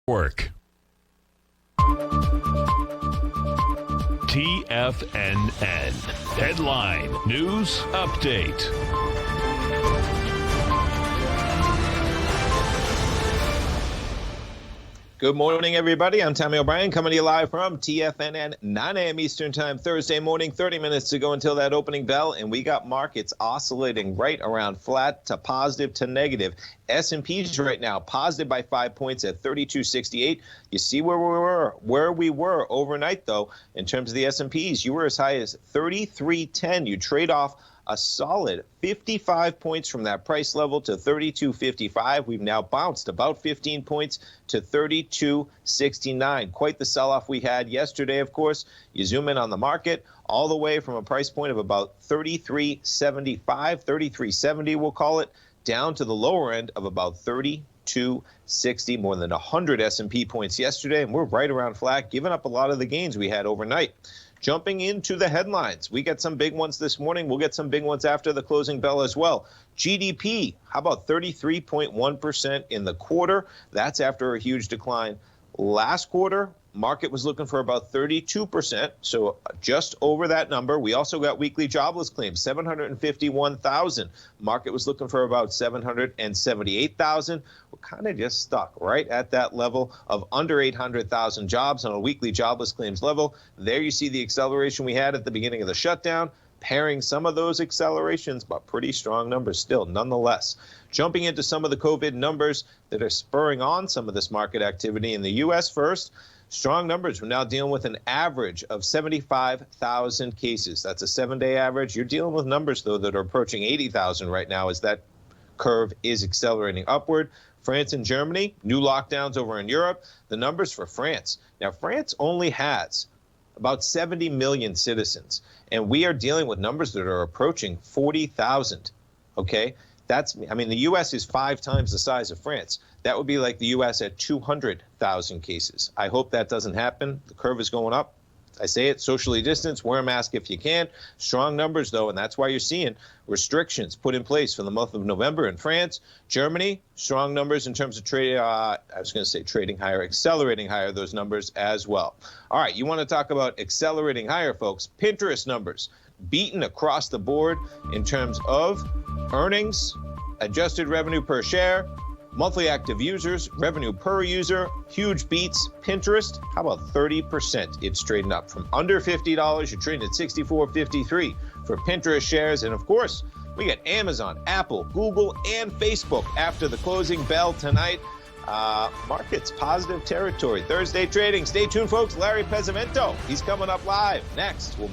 Work. TFNN. Headline News Update. Good morning, everybody. I'm Tommy O'Brien coming to you live from TFNN, 9 a.m. Eastern Time, Thursday morning, 30 minutes to go until that opening bell. And we got markets oscillating right around flat to positive to negative. S&P's right now positive by 5 points at 32.68. You see where we were overnight, though, in terms of the S&P's. You were as high as 33.10. You trade off a solid 55 points from that price level to 32.55. We've now bounced about 15 points to 32.69. Quite the sell-off we had yesterday, of course. You zoom in on the market, all the way from a price point of about 33.75, 33.70 we'll call it, down to the lower end of about 32.60, more than 100 S&P points yesterday, and we're right around flat, giving up a lot of the gains we had overnight. Jumping into the headlines, we get some big ones this morning. We'll get some big ones after the closing bell as well. GDP, how about 33.1% in the quarter? That's after a huge decline last quarter. Market was looking for about 32%, so just over that number. We also got weekly jobless claims, 751,000. Market was looking for about 778,000. We're kind of just stuck right at that level of under 800,000 jobs on a weekly jobless claims level. There you see the acceleration we had at the beginning of the shutdown, pairing some of those accelerations, but pretty strong numbers still, nonetheless. Jumping into some of the COVID numbers that are spurring on some of this market activity in the U.S. first. Strong numbers. We're now dealing with an average of 75,000 cases. That's a 7-day average. You're dealing with numbers, though, that are approaching 80,000 right now as that curve is accelerating upward. France and Germany, new lockdowns over in Europe. The numbers for France. Now, France only has about 70 million citizens, and we are dealing with numbers that are approaching 40,000, okay? The U.S. is 5 times the size of France. That would be like the U.S. at 200,000 cases. I hope that doesn't happen. The curve is going up. I say it, socially distance, wear a mask if you can. Strong numbers, though, and that's why you're seeing restrictions put in place for the month of November in France. Germany, strong numbers in terms of trading higher, accelerating higher, those numbers as well. All right, you want to talk about accelerating higher, folks. Pinterest numbers beaten across the board in terms of earnings, adjusted revenue per share, monthly active users, revenue per user, huge beats. Pinterest, how about 30%? It's trading up from under $50. You're trading at $64.53 for Pinterest shares. And of course, we got Amazon, Apple, Google, and Facebook after the closing bell tonight. Markets positive territory. Thursday trading. Stay tuned, folks. Larry Pesavento, he's coming up live next. We'll